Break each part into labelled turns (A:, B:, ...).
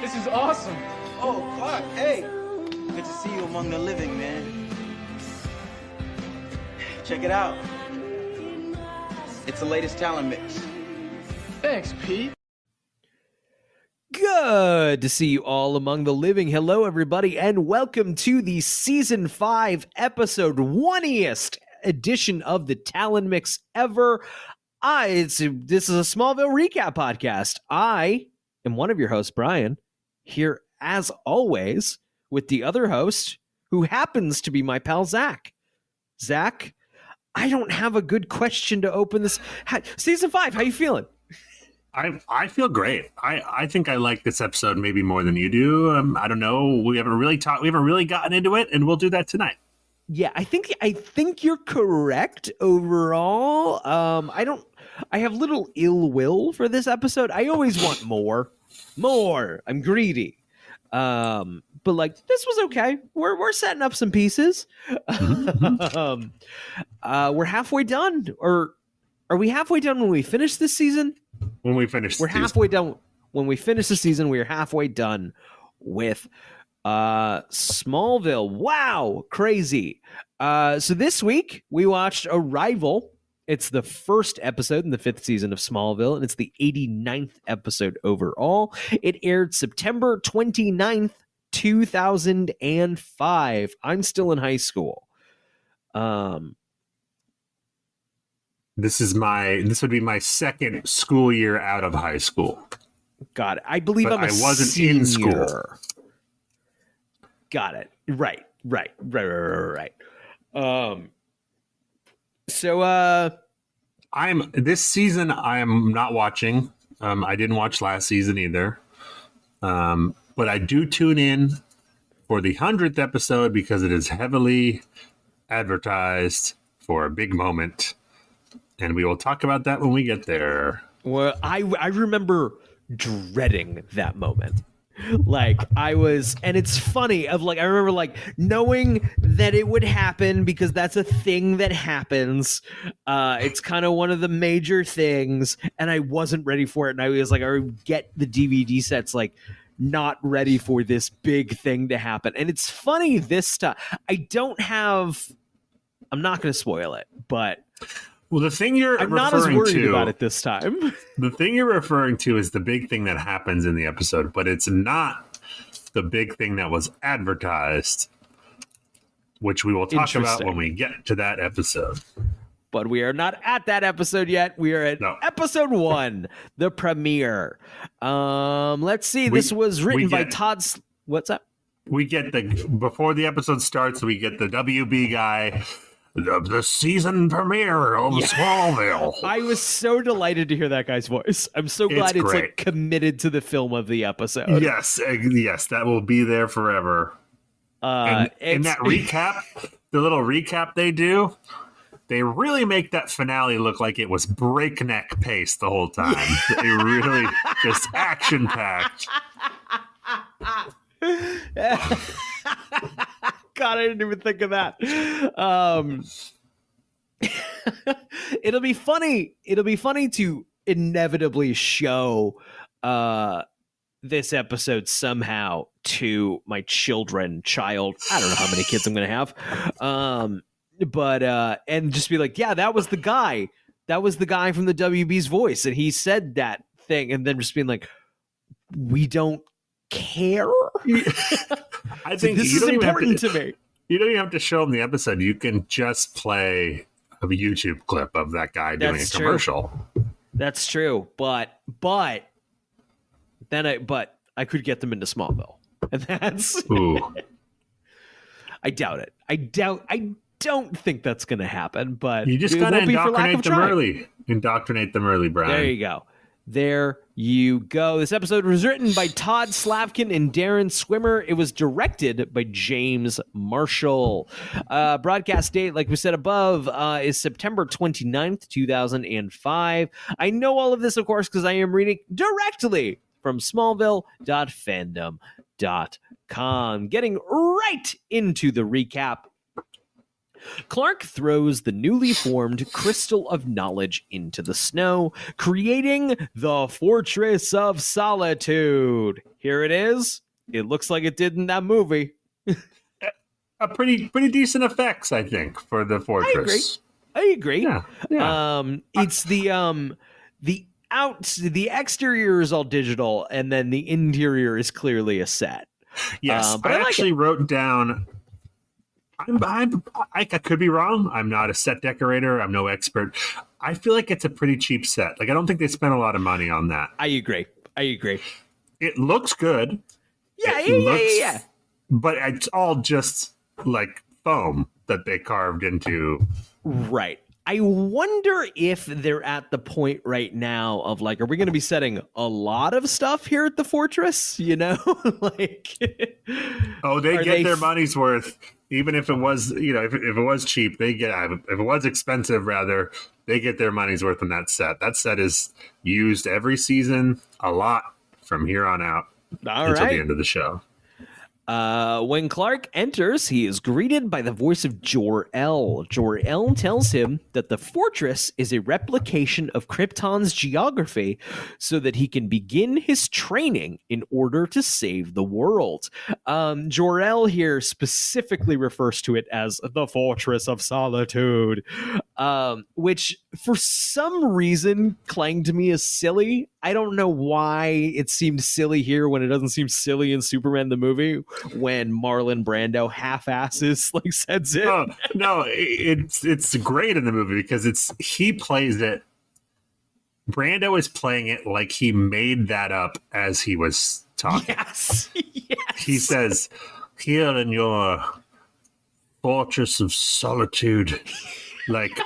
A: This is awesome.
B: Oh, Clark, hey. Good to see you among the living, man. Check it out. It's the latest talent mix.
A: Thanks, Pete.
C: Good to see you all among the living. Hello, everybody, and welcome to the Season 5, Episode 1st edition of the Talent Mix ever. This is a Smallville recap podcast. I am one of your hosts, Brian, here as always with the other host, who happens to be my pal, Zach. Zach, I don't have a good question to open this. Season 5, how you feeling?
D: I feel great. I think I like this episode maybe more than you do. I don't know. We haven't really gotten into it, and we'll do that tonight.
C: Yeah, I think you're correct overall. I have little ill will for this episode. I always want more. I'm greedy. But like, this was okay. We're setting up some pieces. We're halfway done, or are we halfway done when we finish this season?
D: When we finish,
C: we're halfway done. When we finish the season, we are halfway done with Smallville. Wow, crazy. So this week we watched Arrival. It's the first episode in the 5th season of Smallville, and it's the 89th episode overall. It aired September 29th, 2005. I'm still in high school.
D: This would be my second school year out of high school.
C: Got it. I believe I wasn't
D: senior. In school.
C: Got it. Right. So
D: this season I am not watching. I didn't watch last season either. But I do tune in for the 100th episode because it is heavily advertised for a big moment. And we will talk about that when we get there.
C: Well, I remember dreading that moment. Like and it's funny I remember like knowing that it would happen because that's a thing that happens. It's kind of one of the major things, and I wasn't ready for it. And I was like, I would get the DVD sets like not ready for this big thing to happen. And it's funny this time. I'm not going to spoil it, but.
D: Well, the thing I'm
C: not as worried about it this time.
D: The thing you're referring to is the big thing that happens in the episode, but it's not the big thing that was advertised, which we will talk about when we get to that episode.
C: But we are not at that episode yet. We are at episode 1, the premiere. Let's see. This was written by Todd. What's up?
D: We get before the episode starts, we get the WB guy. The season premiere of Smallville.
C: I was so delighted to hear that guy's voice. I'm so glad it's like committed to the film of the episode.
D: Yes, that will be there forever. And that recap, the little recap they do, they really make that finale look like it was breakneck pace the whole time. They really just action-packed.
C: God, I didn't even think of that. It'll be funny. It'll be funny to inevitably show this episode somehow to my child. I don't know how many kids I'm going to have. But and just be like, yeah, that was the guy. That was the guy from the WB's voice. And he said that thing. And then just being like, we don't care.
D: I think
C: this is important to me.
D: You don't even have to show them the episode. You can just play a YouTube clip of that guy doing a commercial.
C: That's true. But I could get them into Smallville. And that's I doubt it. I don't think that's going to happen, but
D: you just got to indoctrinate them early, Brian.
C: There you go. There you go. This episode was written by Todd Slavkin and Darren Swimmer. It was directed by James Marshall. Broadcast date, like we said above, is September 29th, 2005. I know all of this, of course, because I am reading directly from smallville.fandom.com. Getting right into the recap. Clark throws the newly formed Crystal of Knowledge into the snow, creating the Fortress of Solitude. Here it is. It looks like it did in that movie.
D: A pretty decent effects, I think, for the fortress.
C: I agree.
D: Yeah.
C: It's the exterior is all digital, and then the interior is clearly a set.
D: Yes,
C: but
D: I
C: like
D: actually wrote down. I could be wrong. I'm not a set decorator. I'm no expert. I feel like it's a pretty cheap set. Like, I don't think they spent a lot of money on that.
C: I agree.
D: It looks good.
C: Yeah.
D: But it's all just like foam that they carved into.
C: Right. I wonder if they're at the point right now of like, are we going to be setting a lot of stuff here at the fortress? You know, like,
D: they get their money's worth, even if it was, if it was cheap, if it was expensive, rather, they get their money's worth in that set. That set is used every season a lot from here on out until the end of the show.
C: When Clark enters, he is greeted by the voice of Jor-El. Jor-El tells him that the fortress is a replication of Krypton's geography so that he can begin his training in order to save the world. Jor-El here specifically refers to it as the Fortress of Solitude, which for some reason clanged to me as silly. I don't know why it seemed silly here when it doesn't seem silly in Superman the movie when Marlon Brando half-asses like says it.
D: No, it's great in the movie because he plays it. Brando is playing it like he made that up as he was talking.
C: Yes.
D: He says, "Here in your Fortress of Solitude, like."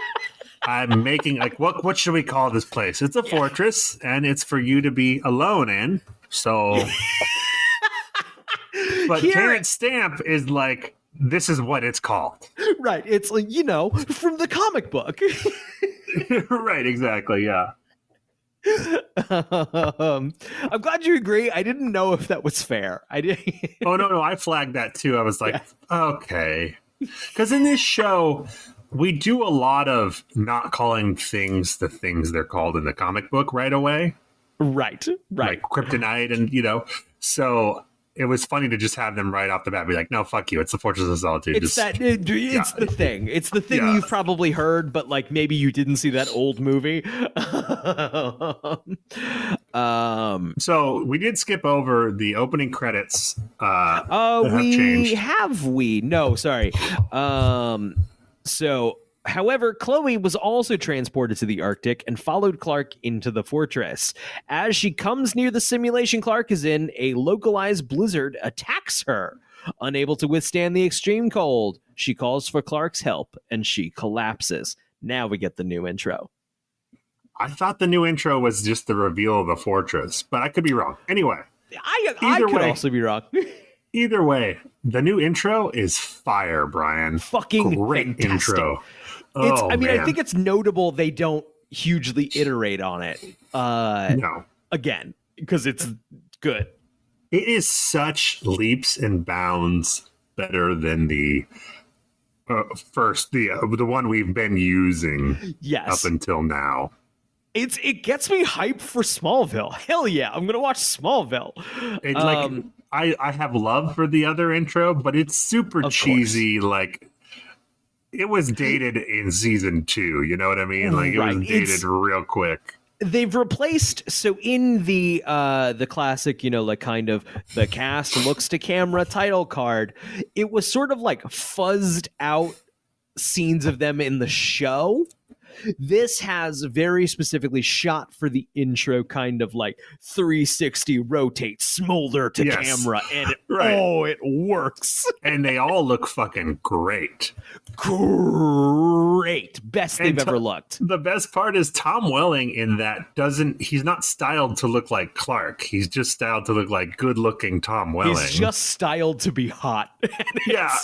D: I'm making what should we call this place? It's a fortress, and it's for you to be alone in. So, but Terrence Stamp is like, this is what it's called,
C: right? It's like from the comic book,
D: right? Exactly, yeah.
C: I'm glad you agree. I didn't know if that was fair. I did.
D: Oh no, I flagged that too. I was like, okay, because in this show. We do a lot of not calling things the things they're called in the comic book right away.
C: Right.
D: Like kryptonite and, so it was funny to just have them right off the bat be like, no, fuck you. It's the Fortress of Solitude.
C: It's the thing. It's the thing you've probably heard, but like maybe you didn't see that old movie.
D: So we did skip over the opening credits.
C: No, sorry. So, however, Chloe was also transported to the Arctic and followed Clark into the fortress. As she comes near the simulation Clark is in, a localized blizzard attacks her. Unable to withstand the extreme cold, she calls for Clark's help and she collapses. Now we get the new intro.
D: I thought the new intro was just the reveal of the fortress, but I could be wrong. Anyway,
C: I could also be wrong.
D: Either way, the new intro is fire, Brian.
C: Fucking
D: great
C: fantastic.
D: Intro.
C: I think it's notable they don't hugely iterate on it.
D: No.
C: Again, because it's good.
D: It is such leaps and bounds better than the the one we've been using up until now.
C: It gets me hyped for Smallville. Hell yeah, I'm gonna watch Smallville.
D: I have love for the other intro, but it's super cheesy. Like it was dated in season 2. You know what I mean? Like it was dated real quick.
C: They've replaced in the classic, like kind of the cast looks to camera title card. It was sort of like fuzzed out scenes of them in the show. This has very specifically shot for the intro kind of like 360 rotate smolder to camera, and it works.
D: And they all look fucking great.
C: Best they've ever looked.
D: The best part is Tom Welling in that he's not styled to look like Clark. He's just styled to look like good looking Tom Welling.
C: He's just styled to be hot.
D: Yeah.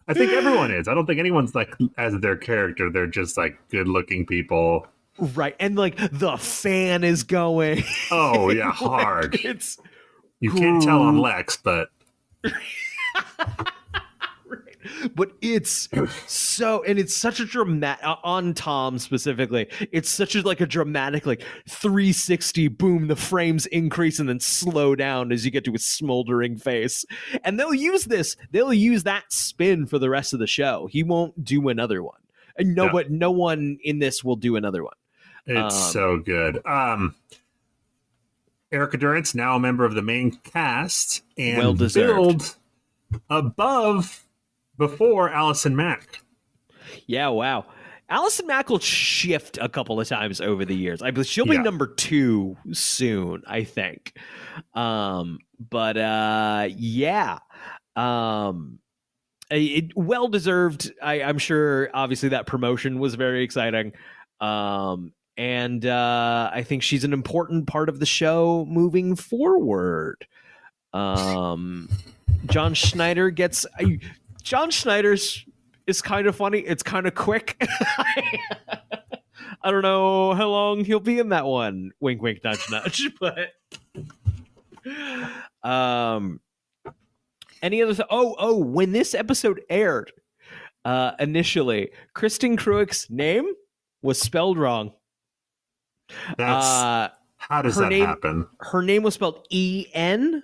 D: I think everyone is. I don't think anyone's like as their character. They're just like good-looking people,
C: right? And like the fan is going.
D: Oh yeah, hard. You can't tell on Lex, but
C: but it's so, and it's such a dramatic, on Tom specifically, it's such a like a dramatic like 360 boom, the frames increase and then slow down as you get to his smoldering face. And they'll use that spin for the rest of the show. He won't do another one. And but no one in this will do another one.
D: It's so good. Erica Durance, now a member of the main cast, and
C: well-deserved.
D: Above before Allison Mack.
C: Yeah, wow. Allison Mack will shift a couple of times over the years. I believe she'll be number 2 soon, I think. Well deserved. I'm sure. Obviously, that promotion was very exciting. And I think she's an important part of the show moving forward. John Schneider's is kind of funny. It's kind of quick. I don't know how long he'll be in that one. Wink, wink, nudge, nudge. But any other? When this episode aired, initially, Kristen Cruick's name was spelled wrong.
D: How does that happen?
C: Her name was spelled E-N.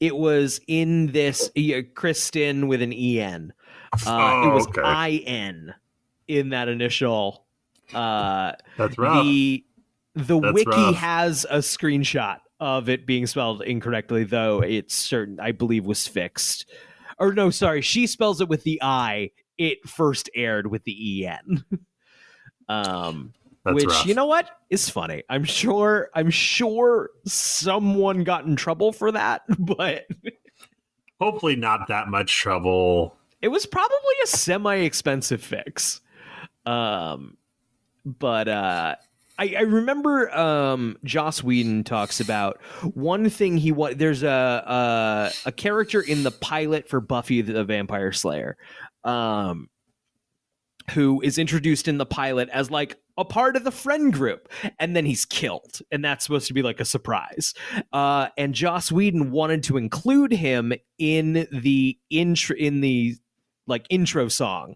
C: It was in this Kristen with an E-N. It was I-N in that initial.
D: That's rough.
C: The wiki has a screenshot of it being spelled incorrectly, though it's certain, I believe, was fixed. Or no, sorry, she spells it with the I. It first aired with the E-N. Which rough. You know what is funny. I'm sure someone got in trouble for that, but
D: hopefully not that much trouble.
C: It was probably a semi-expensive fix. I remember Joss Whedon talks about one thing there's a character in the pilot for Buffy the Vampire Slayer who is introduced in the pilot as like a part of the friend group, and then he's killed, and that's supposed to be like a surprise. And Joss Whedon wanted to include him in the intro song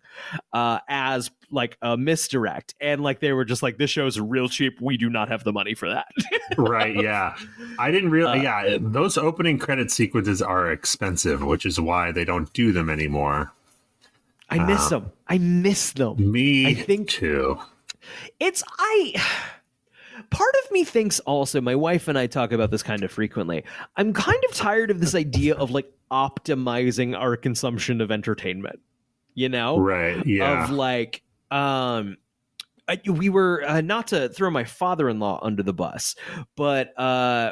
C: as like a misdirect, and like they were just like, this show's real cheap, we do not have the money for that.
D: Right. Yeah, I didn't realize those opening credit sequences are expensive, which is why they don't do them anymore.
C: I miss them. I miss them.
D: I think too.
C: Part of me thinks also, my wife and I talk about this kind of frequently, I'm kind of tired of this idea of like optimizing our consumption of entertainment, you know?
D: Right, yeah.
C: Of like, we were, not to throw my father-in-law under the bus, but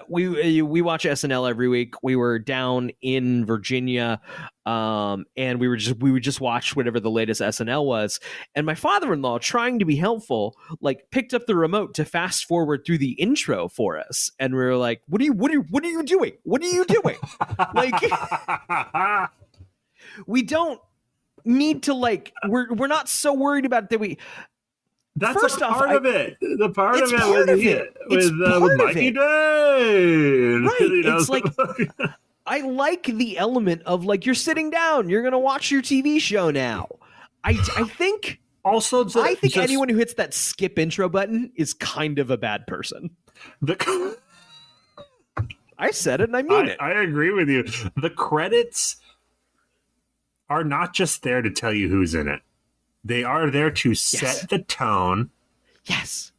C: we watch SNL every week. We were down in Virginia, and we would just watch whatever the latest SNL was. And my father-in-law, trying to be helpful, like picked up the remote to fast forward through the intro for us. And we were like, what are you doing? What are you doing? Like, we don't need to like, we're not so worried about that
D: That's first off, part of it. The part of it with Mikey Day.
C: Right. It's like, I like the element of like, you're sitting down, you're going to watch your TV show now. I think
D: also,
C: anyone who hits that skip intro button is kind of a bad person. I said it and I mean it.
D: I agree with you. The credits are not just there to tell you who's in it. They are there to set the tone.
C: Yes.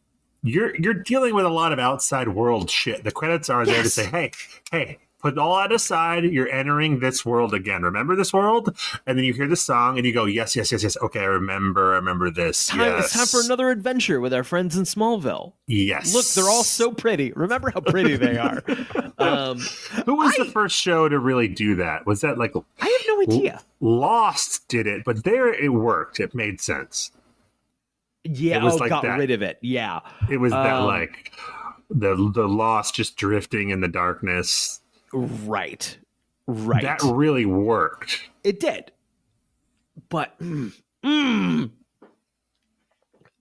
D: You're dealing with a lot of outside world shit. The credits are there to say, hey, put all that aside. You're entering this world again. Remember this world? And then you hear the song and you go, yes. Okay, I remember this.
C: It's time for another adventure with our friends in Smallville.
D: Yes.
C: Look, they're all so pretty. Remember how pretty they are.
D: Who was the first show to really do that? Was that like...
C: I have no idea.
D: Lost did it, but there it worked. It made sense.
C: Yeah,
D: it was like
C: got
D: that.
C: Rid of it. Yeah.
D: It was that like the Lost just drifting in the darkness.
C: Right.
D: That really worked.
C: It did. But yeah,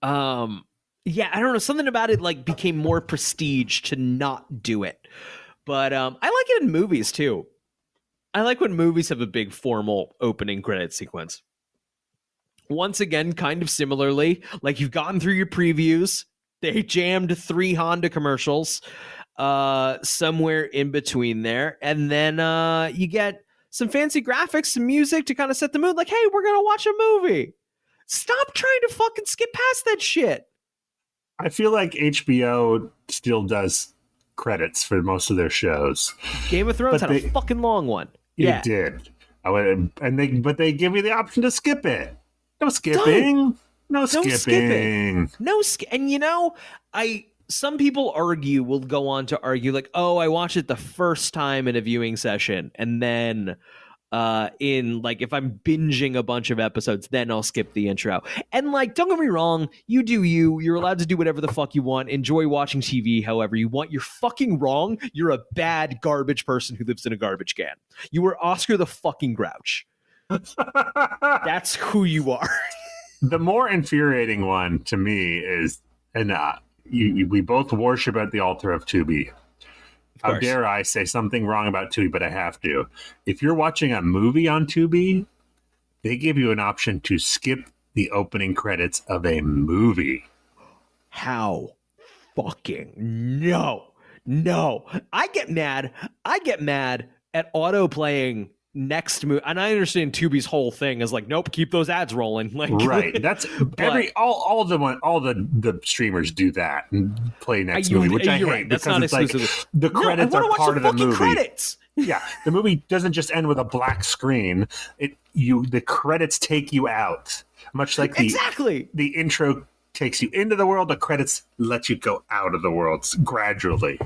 C: I don't know, something about it like became more prestige to not do it. But I like it in movies too. I like when movies have a big formal opening credit sequence. once again, kind of similarly, like you've gotten through your previews. They jammed 3 Honda commercials somewhere in between there. And then you get some fancy graphics, some music to kind of set the mood. Like, hey, we're going to watch a movie. Stop trying to fucking skip past that shit.
D: I feel like HBO still does credits for most of their shows.
C: Game of Thrones had a fucking long one.
D: It did. But they give you the option to skip it. No skipping. No skipping.
C: And you know, some people will go on to argue like, oh, I watched it the first time in a viewing session, and then if I'm binging a bunch of episodes, then I'll skip the intro. And like, don't get me wrong, you do you're allowed to do whatever the fuck you want, enjoy watching TV however you want. You're fucking wrong. You're a bad garbage person who lives in a garbage can. You are Oscar the fucking Grouch. That's who you are.
D: The more infuriating one to me is, and we both worship at the altar of Tubi. How dare I say something wrong about Tubi, but I have to. If you're watching a movie on Tubi, they give you an option to skip the opening credits of a movie.
C: How fucking no. I get mad at auto playing next movie, and I understand Tubi's whole thing is like, nope, keep those ads rolling. Like,
D: right, that's all the streamers do that and play next movie, which I hate.
C: Right. That's
D: because
C: not
D: it's
C: exclusive.
D: Like the credits are part of the movie.
C: Credits.
D: Yeah, the movie doesn't just end with a black screen. The credits take you out, much like the intro takes you into the world. The credits let you go out of the world gradually.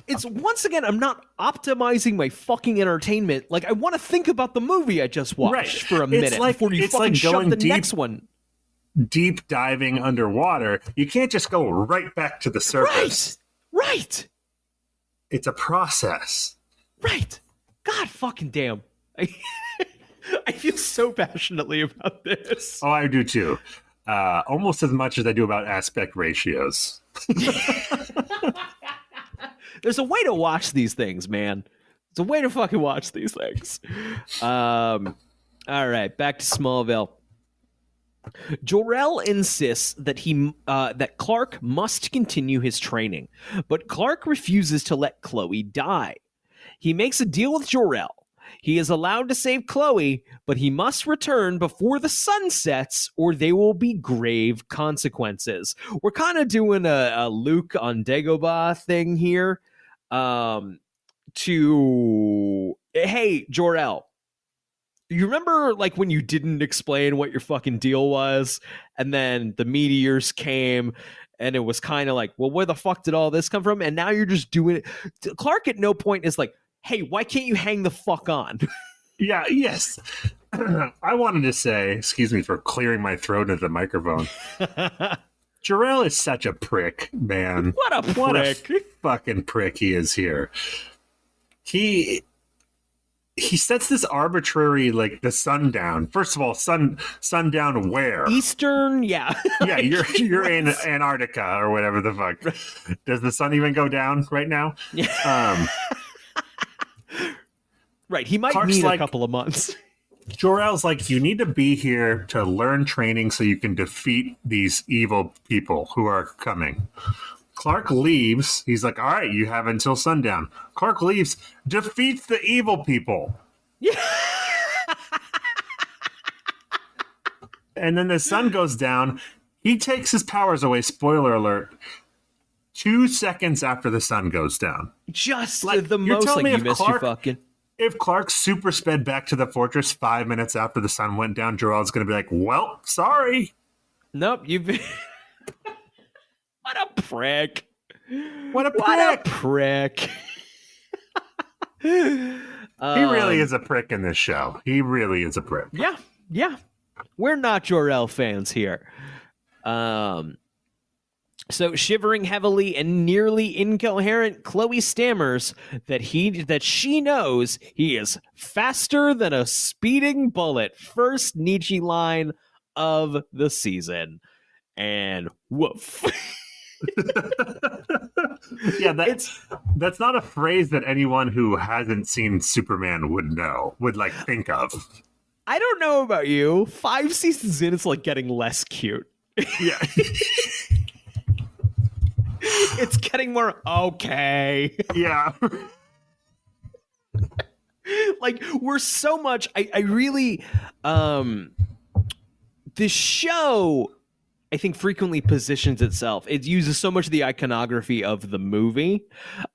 C: It's once again, I'm not optimizing my fucking entertainment. Like, I want to think about the movie I just watched for a minute before you fucking shove the next one.
D: Deep diving underwater, you can't just go right back to the surface.
C: Right.
D: It's a process.
C: Right. God fucking damn. I feel so passionately about this.
D: Oh, I do too. Almost as much as I do about aspect ratios.
C: There's a way to watch these things, man. There's a way to fucking watch these things. All right, back to Smallville. Jor-El insists that Clark must continue his training, but Clark refuses to let Chloe die. He makes a deal with Jor-El. He is allowed to save Chloe, but he must return before the sun sets or there will be grave consequences. We're kind of doing a Luke on Dagobah thing here. Hey, Jor-El, you remember like when you didn't explain what your fucking deal was and then the meteors came and it was kind of like, well, where the fuck did all this come from? And now you're just doing it. Clark at no point is like, hey, why can't you hang the fuck on?
D: Yes. I wanted to say, excuse me for clearing my throat into the microphone. Jor-El is such a prick, man.
C: What a
D: fucking prick he is here. He sets this arbitrary, like, the sundown. First of all, sundown where?
C: Eastern, yeah.
D: Yeah, you're in Antarctica or whatever the fuck. Does the sun even go down right now?
C: Yeah. Right, he might
D: Clark's
C: need a couple of months.
D: Jor-El's like, you need to be here to learn training so you can defeat these evil people who are coming. Clark leaves. He's like, all right, you have until sundown. Clark leaves, defeats the evil people.
C: Yeah.
D: And then the sun goes down. He takes his powers away, spoiler alert, 2 seconds after the sun goes down.
C: Just like the most, like, you missed your fucking...
D: If Clark super sped back to the fortress 5 minutes after the sun went down, Jor-El's going to be like, well, sorry.
C: Nope, you've been... What a prick.
D: What a
C: prick.
D: He really is a prick in this show. He really is a prick.
C: Yeah. We're not Jor-El fans here. So shivering heavily and nearly incoherent, Chloe stammers that she knows he is faster than a speeding bullet. First Nietzsche line of the season. And woof.
D: Yeah, that's not a phrase that anyone who hasn't seen Superman would like think of.
C: I don't know about you. 5 seasons in, it's like getting less cute.
D: Yeah.
C: It's getting more okay.
D: Yeah.
C: Like, we're so much. I really. This show, I think, frequently positions itself. It uses so much of the iconography of the movie,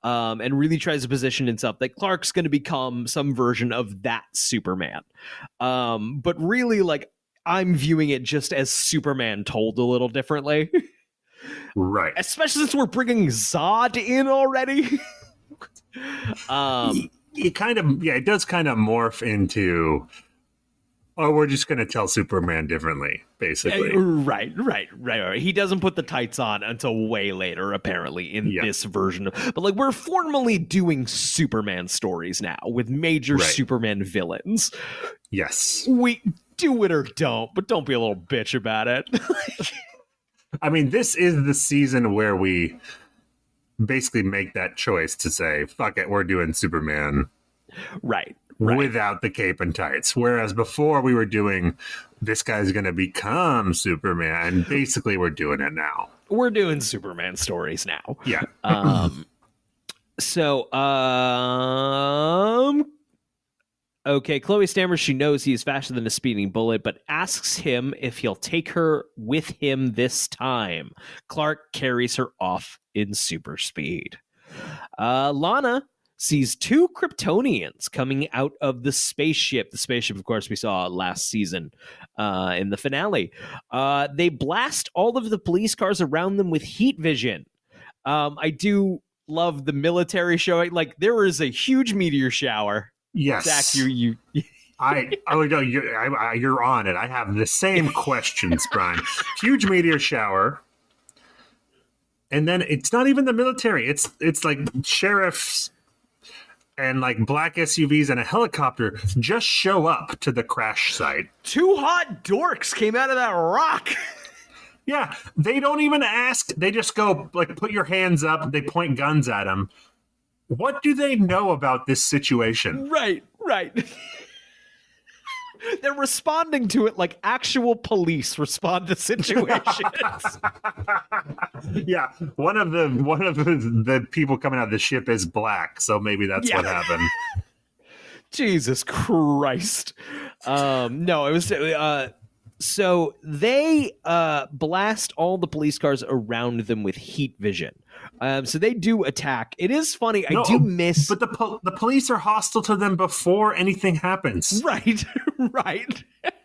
C: and really tries to position itself that Clark's going to become some version of that Superman. But really, like, I'm viewing it just as Superman told a little differently.
D: Right.
C: Especially since we're bringing Zod in already.
D: It kind of, it does kind of morph into, oh, we're just going to tell Superman differently, basically.
C: Right. He doesn't put the tights on until way later, apparently, in this version. But like, we're formally doing Superman stories now with major Superman villains.
D: Yes.
C: We do it or don't, but don't be a little bitch about it.
D: I mean, this is the season where we basically make that choice to say, fuck it, we're doing Superman.
C: Right.
D: Without the cape and tights. Whereas before we were doing, this guy's going to become Superman. Basically, we're doing it now.
C: We're doing Superman stories now.
D: Yeah.
C: Okay, Chloe stammers she knows he is faster than a speeding bullet, but asks him if he'll take her with him this time. Clark carries her off in super speed. Lana sees 2 Kryptonians coming out of the spaceship. The spaceship, of course, we saw last season in the finale. They blast all of the police cars around them with heat vision. I do love the military showing. Like, there is a huge meteor shower.
D: Yes.
C: Zach, you
D: you're on it. I have the same questions, Brian. Huge meteor shower. And then it's not even the military. It's like sheriffs and like black SUVs and a helicopter just show up to the crash site.
C: 2 hot dorks came out of that rock.
D: Yeah, they don't even ask. They just go, like, put your hands up. They point guns at them. What do they know about this situation?
C: Right. They're responding to it like actual police respond to situations.
D: Yeah, one of the people coming out of the ship is black, so maybe that's what happened.
C: Jesus Christ. No, it was so they blast all the police cars around them with heat vision. So they do attack. It is funny. I do miss,
D: but the police are hostile to them before anything happens.
C: Right.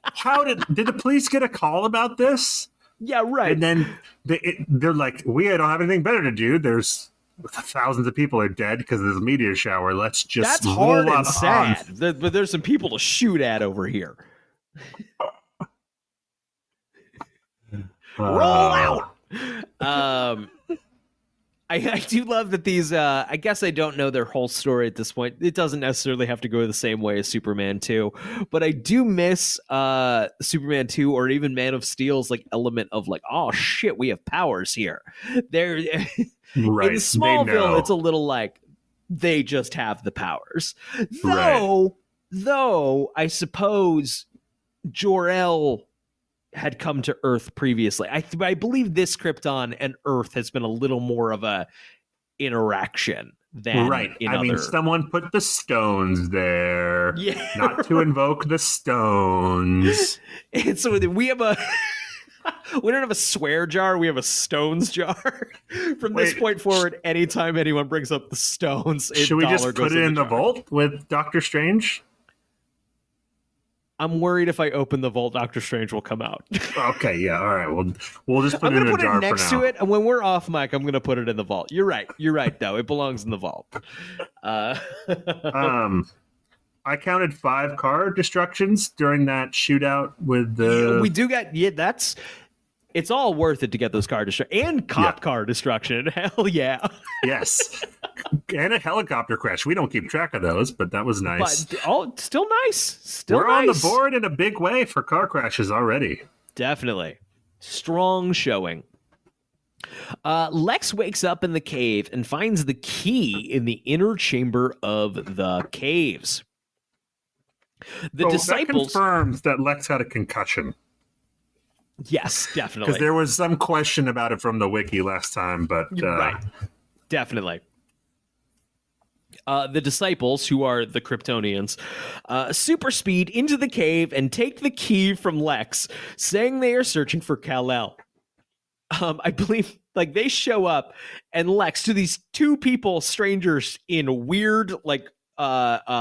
D: How did the police get a call about this?
C: Yeah, right.
D: And then they're like, we don't have anything better to do. There's thousands of people are dead because of this meteor shower. Let's just
C: that's hard and sad. But there's some people to shoot at over here. Roll out. I do love that these, I guess I don't know their whole story at this point. It doesn't necessarily have to go the same way as Superman 2, but I do miss Superman 2 or even Man of Steel's like element of like, oh shit, we have powers here. There, in Smallville, it's a little like they just have the powers. Though I suppose Jor-El had come to Earth previously. I believe this Krypton and Earth has been a little more of a interaction than
D: mean, someone put the stones there, not to invoke the stones.
C: And so we have we don't have a swear jar. We have a stones jar. From this point forward, anytime anyone brings up the stones,
D: should we just put it in the vault with Doctor Strange?
C: I'm worried if I open the vault, Doctor Strange will come out.
D: Okay, yeah, all right. We'll just put it in a jar for now. I'm going to put it next to
C: it, and when we're off mic, I'm going to put it in the vault. You're right, though. It belongs in the vault.
D: I counted 5 car destructions during that shootout with the...
C: We do get... Yeah, that's... It's all worth it to get those car destruction and cop car destruction. Hell yeah.
D: Yes. And a helicopter crash. We don't keep track of those, but that was nice.
C: But still nice.
D: We're on the board in a big way for car crashes already.
C: Definitely. Strong showing. Lex wakes up in the cave and finds the key in the inner chamber of the caves. The
D: That
C: disciples.
D: confirms that Lex had a concussion.
C: Yes, definitely.
D: Because there was some question about it from the wiki last time, but
C: right. Definitely. The disciples, who are the Kryptonians, super speed into the cave and take the key from Lex, saying they are searching for Kal-El. I believe, like, they show up, and Lex, to these two people, strangers in weird, like,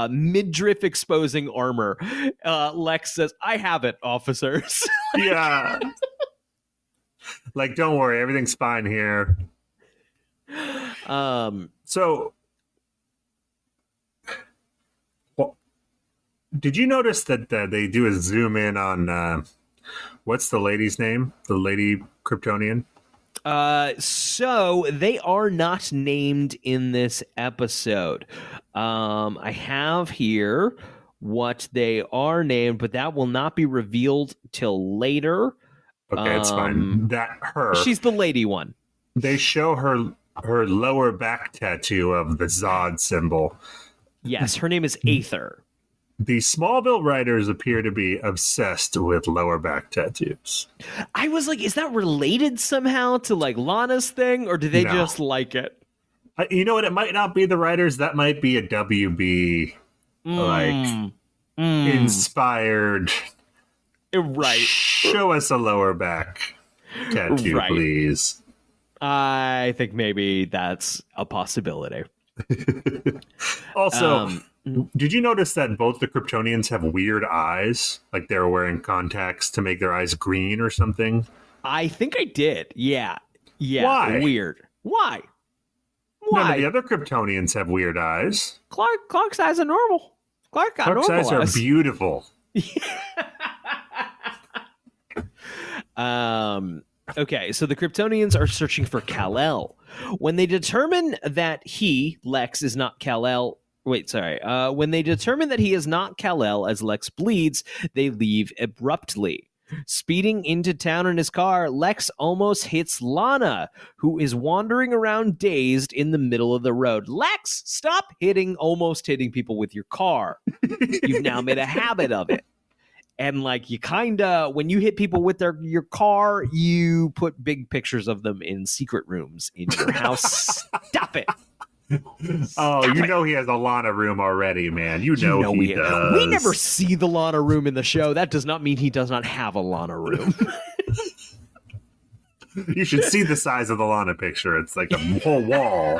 C: midriff exposing armor, Lex says, "I have it, officers."
D: yeah. Like, don't worry, everything's fine here. So, well, did you notice that they do a zoom in on what's the lady's name? The lady Kryptonian?
C: So they are not named in this episode. I have here what they are named, but that will not be revealed till later.
D: Okay, it's fine. That her.
C: She's the lady one.
D: They show her lower back tattoo of the Zod symbol.
C: Yes, her name is Aether.
D: The Smallville writers appear to be obsessed with lower back tattoos.
C: I was like, is that related somehow to like Lana's thing, or do they just like it?
D: You know what? It might not be the writers. That might be a WB inspired.
C: Right.
D: Show us a lower back tattoo, please.
C: I think maybe that's a possibility.
D: Also, did you notice that both the Kryptonians have weird eyes? Like they're wearing contacts to make their eyes green or something?
C: I think I did. Yeah.
D: Why?
C: Weird. Why?
D: None of the other Kryptonians have weird eyes.
C: Clark's eyes are normal.
D: Clark's eyes are beautiful.
C: Okay, so the Kryptonians are searching for Kal-El. When they determine that Lex, is not Kal-El... when they determine that he is not Kal-El as Lex bleeds, they leave abruptly. Speeding into town in his car, Lex almost hits Lana, who is wandering around dazed in the middle of the road. Lex, stop almost hitting people with your car. You've now made a habit of it. And like you when you hit people with your car, you put big pictures of them in secret rooms in your house. Stop it.
D: You know he has a Lana room already, man. You know he does.
C: We never see the Lana room in the show. That does not mean he does not have a Lana room.
D: You should see the size of the Lana picture. It's like a whole wall.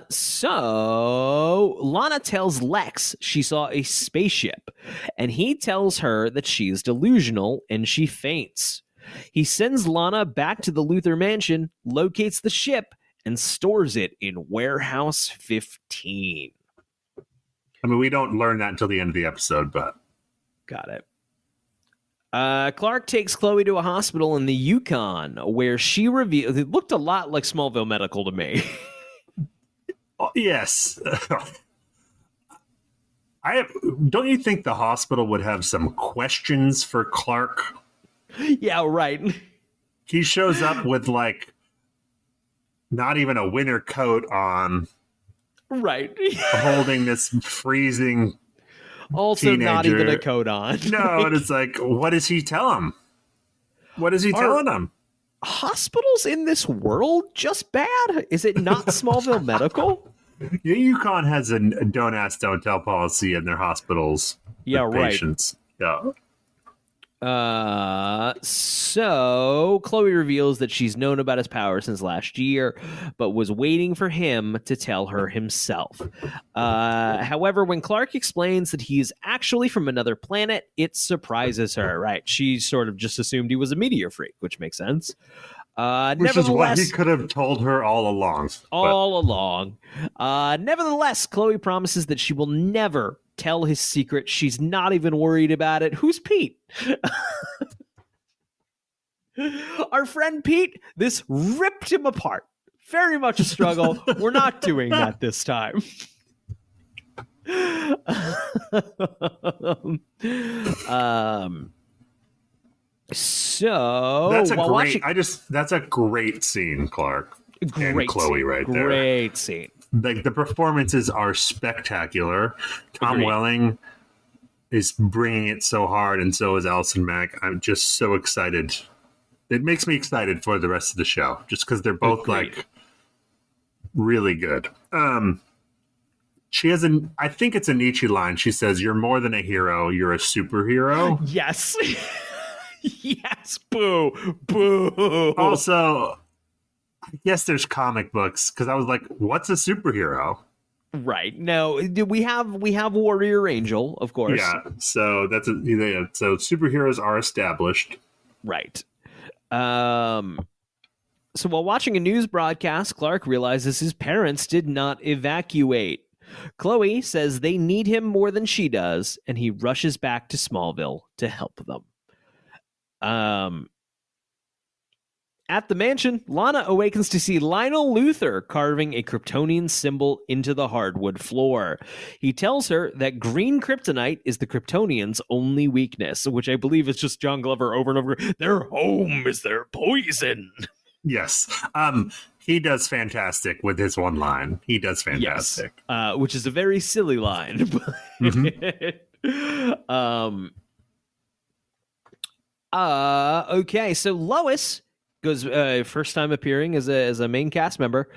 C: So Lana tells Lex she saw a spaceship, and he tells her that she is delusional, and she faints. He sends Lana back to the Luthor mansion, locates the ship, and stores it in Warehouse 15.
D: I mean, we don't learn that until the end of the episode, but...
C: Got it. Clark takes Chloe to a hospital in the Yukon, where she reveals... It looked a lot like Smallville Medical to me.
D: Yes. Don't you think the hospital would have some questions for Clark?
C: Yeah, right.
D: He shows up with like not even a winter coat on.
C: Right.
D: Holding this freezing
C: also
D: teenager.
C: Not even a coat on.
D: No, and it's like, what does he tell him? What is he telling him?
C: Hospitals in this world just bad? Is it not Smallville Medical?
D: The Yukon has a don't ask, don't tell policy in their hospitals.
C: Yeah, right.
D: Patients. Yeah.
C: So Chloe reveals that she's known about his power since last year, but was waiting for him to tell her himself. However, when Clark explains that he is actually from another planet, it surprises her, right? She sort of just assumed he was a meteor freak, which makes sense.
D: Which is what he could have told her all along.
C: Nevertheless, Chloe promises that she will never tell his secret. She's not even worried about it. Who's Pete? Our friend Pete, this ripped him apart. Very much a struggle. We're not doing that this time. So
D: that's a great scene, Clark.
C: Great
D: Chloe
C: scene.
D: right there.
C: Great scene.
D: Like the performances are spectacular. Tom
C: Agreed.
D: Welling is bringing it so hard, and so is Alison Mack. I'm just so excited. It makes me excited for the rest of the show, just because they're both
C: Agreed.
D: like really good. She has I think it's a Nietzsche line. She says, "You're more than a hero. You're a superhero."
C: Yes. Yes. Boo. Boo.
D: Also, I guess there's comic books because I was like, "What's a superhero?"
C: Right. No, we have Warrior Angel, of course.
D: Yeah. So so superheroes are established.
C: Right. So while watching a news broadcast, Clark realizes his parents did not evacuate. Chloe says they need him more than she does, and he rushes back to Smallville to help them. At the mansion, Lana awakens to see Lionel Luthor carving a Kryptonian symbol into the hardwood floor. He tells her that green kryptonite is the Kryptonians' only weakness, which I believe is just John Glover over and over. Their home is their poison.
D: Yes. He does fantastic with his one line. He does fantastic.
C: Yes. Which is a very silly line. Okay, so Lois goes first time appearing as a main cast member.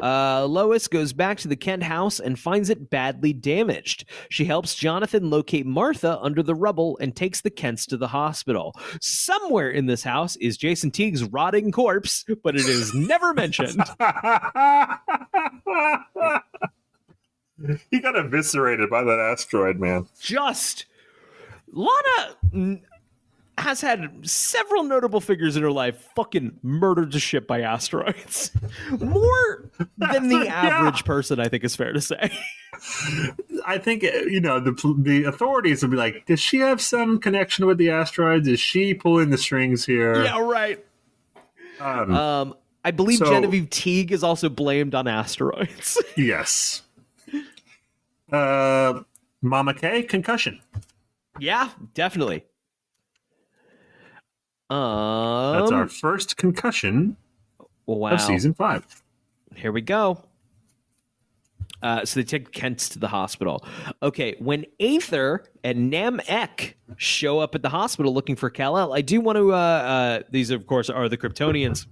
C: Lois goes back to the Kent house and finds it badly damaged. She helps Jonathan locate Martha under the rubble and takes the Kents to the hospital. Somewhere in this house is Jason Teague's rotting corpse, but it is never mentioned.
D: He got eviscerated by that asteroid, man.
C: Just Lana has had several notable figures in her life fucking murdered to shit by asteroids. More than the average person, I think is fair to say.
D: I think, the authorities will be like, does she have some connection with the asteroids? Is she pulling the strings here?
C: Yeah, right. I believe Genevieve Teague is also blamed on asteroids.
D: Yes. Mama K, concussion.
C: Yeah, definitely.
D: That's our first concussion of season 5.
C: Here we go. So they take Kent to the hospital. Okay, when Aether and Nam-Ek show up at the hospital looking for Kal-El, I do want to... these, of course, are the Kryptonians.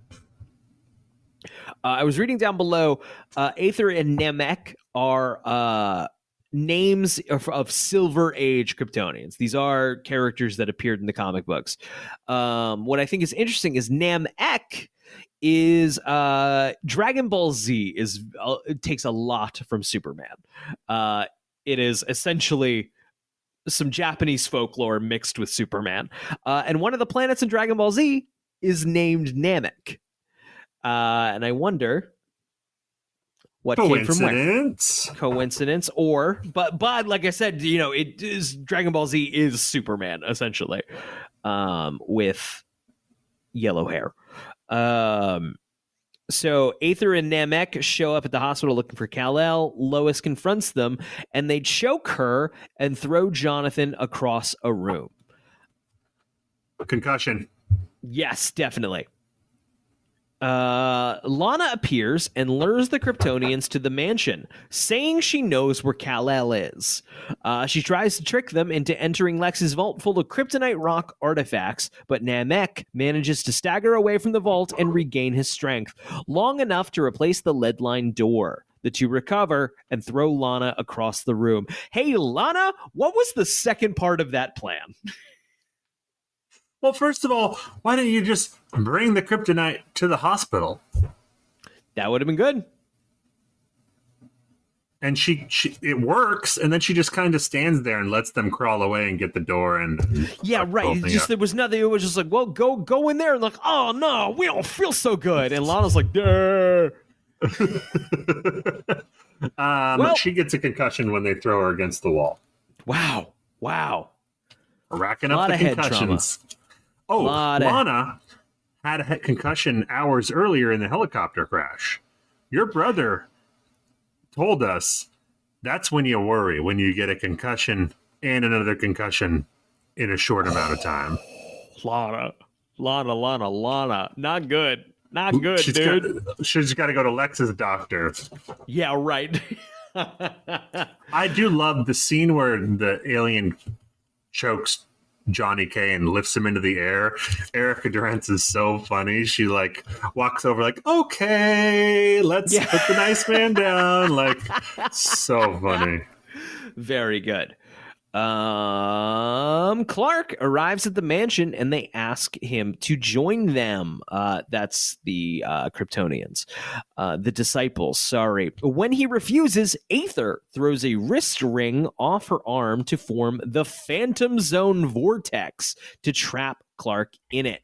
C: I was reading down below. Aether and Nam-Ek are... names of Silver Age Kryptonians. These are characters that appeared in the comic books. What I think is interesting is Nam-Ek is Dragon Ball Z it takes a lot from Superman. It is essentially some Japanese folklore mixed with Superman. And one of the planets in Dragon Ball Z is named Namek. And I wonder what came from where? Coincidence, but like I said, it is Dragon Ball Z is Superman essentially, with yellow hair. So Aether and Namek show up at the hospital looking for Kal-El. Lois confronts them, and they choke her and throw Jonathan across a room.
D: Concussion.
C: Yes, definitely. Lana appears and lures the Kryptonians to the mansion, saying she knows where Kal-El is. She tries to trick them into entering Lex's vault full of kryptonite rock artifacts, but Namek manages to stagger away from the vault and regain his strength, long enough to replace the lead-lined door. The two recover and throw Lana across the room. Hey, Lana, what was the second part of that plan?
D: Well, first of all, why don't you just bring the kryptonite to the hospital?
C: That would have been good.
D: And she it works, and then she just kind of stands there and lets them crawl away and get the door. And
C: yeah, right. There was nothing. It was just like, well, go in there, and like, oh no, we don't feel so good. And Lana's like, Durr.
D: She gets a concussion when they throw her against the wall.
C: Wow.
D: Racking up the concussions. Oh, Lana had a concussion hours earlier in the helicopter crash. Your brother told us that's when you worry, when you get a concussion and another concussion in a short amount of time.
C: Lana. Not good. Not good, dude.
D: She's got to go to Lex's doctor.
C: Yeah, right.
D: I do love the scene where the alien chokes Johnny K and lifts him into the air. Erica Durance is so funny. She like walks over like, okay, let's put the nice man down. Like, so funny.
C: Very good. Clark arrives at the mansion and they ask him to join them. That's the Kryptonians, the disciples. Sorry. When he refuses, Aether throws a wrist ring off her arm to form the Phantom Zone vortex to trap Clark in it.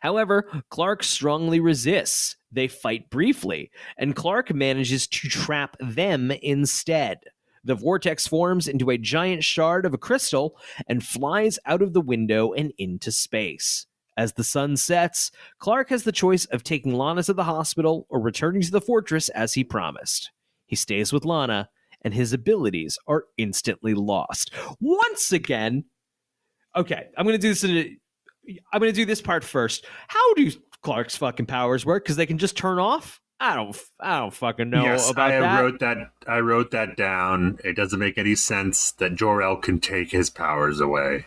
C: However, Clark strongly resists. They fight briefly, and Clark manages to trap them instead. The vortex forms into a giant shard of a crystal and flies out of the window and into space. As the sun sets, Clark has the choice of taking Lana to the hospital or returning to the fortress as he promised. He stays with Lana, and his abilities are instantly lost. Once again, okay, I'm going to do this part first. How do Clark's fucking powers work? Because they can just turn off? I don't fucking know about that.
D: I wrote that down. It doesn't make any sense that Jor-El can take his powers away.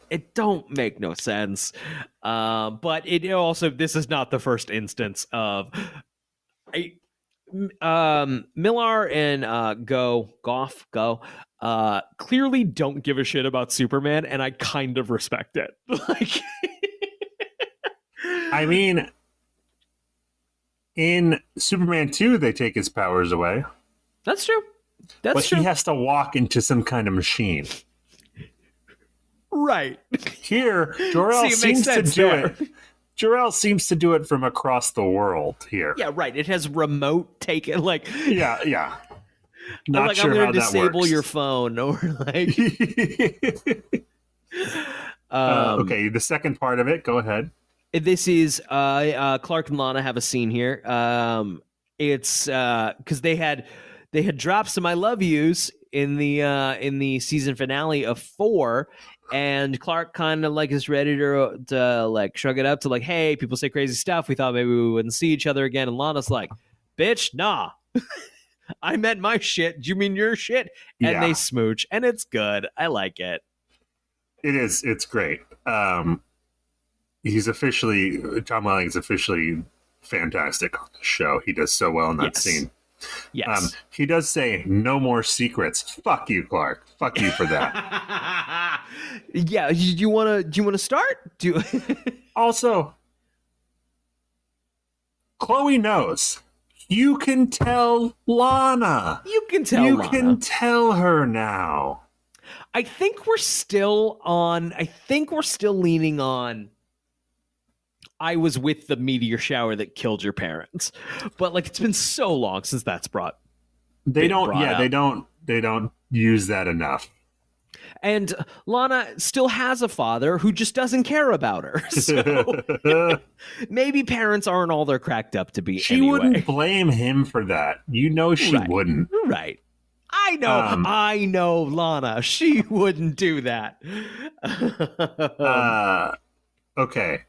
C: It don't make no sense. But it also, this is not the first instance of Millar and Goff clearly don't give a shit about Superman, and I kind of respect it. Like,
D: I mean, in Superman 2, they take his powers away.
C: That's true. But
D: he has to walk into some kind of machine.
C: Right.
D: Here, Jor-El seems to do it. Jor-El seems to do it from across the world here.
C: Yeah, right. It has remote taken, like...
D: Yeah. Not
C: like,
D: sure
C: I'm going to
D: how that
C: disable
D: works.
C: your phone, or like...
D: Okay, the second part of it, go ahead.
C: This is Clark and Lana have a scene here. It's because they had dropped some "I love yous" in the season finale of 4, and Clark kind of like is ready to like shrug it up to like, hey, people say crazy stuff. We thought maybe we wouldn't see each other again, and Lana's like, bitch, nah. I meant my shit. Do you mean your shit? And they smooch, and it's good. I like it.
D: It is. It's great. Tom Welling's officially fantastic on the show. He does so well in that scene.
C: Yes.
D: He does say, no more secrets. Fuck you, Clark. Fuck you for that.
C: Yeah. Do you want to start?
D: Also, Chloe knows. You can tell Lana.
C: You can tell
D: You
C: Lana.
D: can tell her now.
C: I think we're still leaning on I was with the meteor shower that killed your parents. But like, it's been so long since that's
D: They don't
C: up.
D: use that enough.
C: And Lana still has a father who just doesn't care about her. So maybe parents aren't all they're cracked up to be.
D: She wouldn't blame him for that. You know she wouldn't.
C: Right. I know Lana. She wouldn't do that.
D: Okay.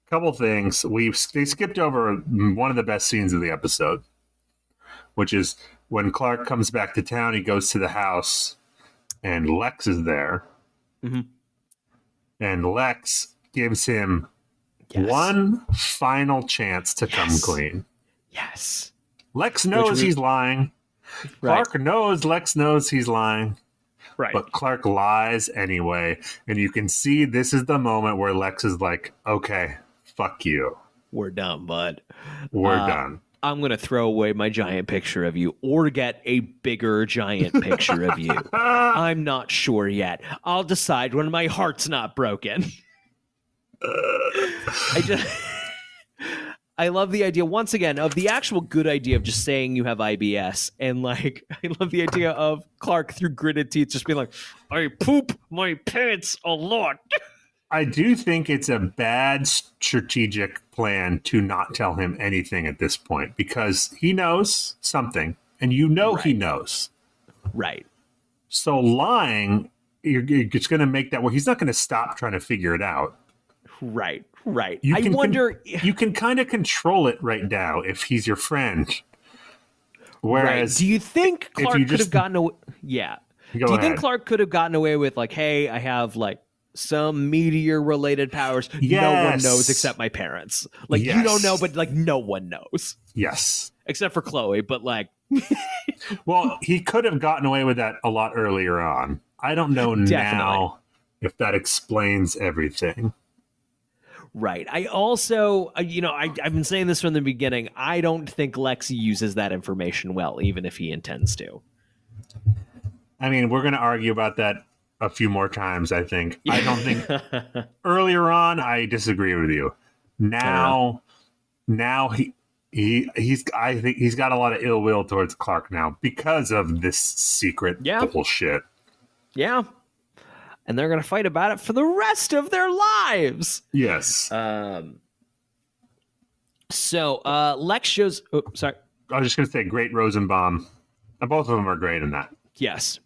D: Couple things. They skipped over one of the best scenes of the episode, which is when Clark comes back to town. He goes to the house, and Lex is there. Mm-hmm. And Lex gives him one final chance to come clean.
C: Yes.
D: Lex knows he's lying.
C: Right.
D: Clark knows Lex knows he's lying.
C: Right.
D: But Clark lies anyway. And you can see this is the moment where Lex is like, okay, fuck you.
C: We're done, bud.
D: We're done.
C: I'm going to throw away my giant picture of you or get a bigger giant picture of you. I'm not sure yet. I'll decide when my heart's not broken. I love the idea, once again, of the actual good idea of just saying you have IBS. And like, I love the idea of Clark through gritted teeth just being like, I poop my pants a lot.
D: I do think it's a bad strategic plan to not tell him anything at this point because he knows something and he knows.
C: Right.
D: So lying, you're just going to make that where he's not going to stop trying to figure it out.
C: Right. Right.
D: You
C: I
D: can
C: wonder.
D: you can kind of control it right now if he's your friend. Whereas,
C: Right. Do you think
D: if
C: Clark
D: you
C: could have
D: just
C: gotten away? Yeah.
D: go
C: Do you
D: ahead.
C: think Clark could have gotten away with like, hey, I have like some meteor-related powers.
D: Yes.
C: No one knows except my parents. Like you don't know,
D: Yes.
C: but like no one knows
D: Yes.
C: except for Chloe. But like,
D: Well, he could have gotten away with that a lot earlier on. I don't know now if that explains everything.
C: right. I also, I've been saying this from the beginning. I don't think Lex uses that information well, even if he intends to.
D: I mean, we're going to argue about that a few more times, I think. I don't think earlier on I disagree with you. Now I think he's got a lot of ill will towards Clark now because of this secret bullshit.
C: Yeah. And they're going to fight about it for the rest of their lives.
D: Yes.
C: So Lex shows... Oh, sorry.
D: I was just going to say great Rosenbaum. Both of them are great in that.
C: Yes.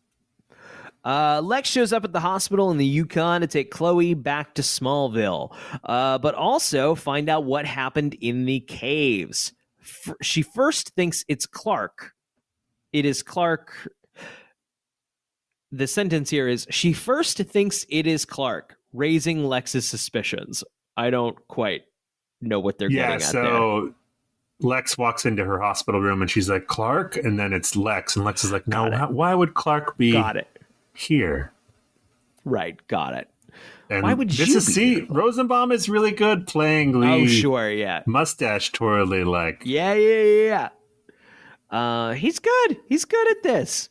C: Lex shows up at the hospital in the Yukon to take Chloe back to Smallville, but also find out what happened in the caves. She first thinks it's Clark. It is Clark... The sentence here is, she first thinks it is Clark, raising Lex's suspicions. I don't quite know what they're getting at there.
D: So Lex walks into her hospital room and she's like, Clark? And then it's Lex. And Lex is like, no, why would Clark be here? Right,
C: got it.
D: And
C: why would you be here?
D: Rosenbaum is really good playing the mustache twirly like.
C: Yeah. He's good. He's good at this.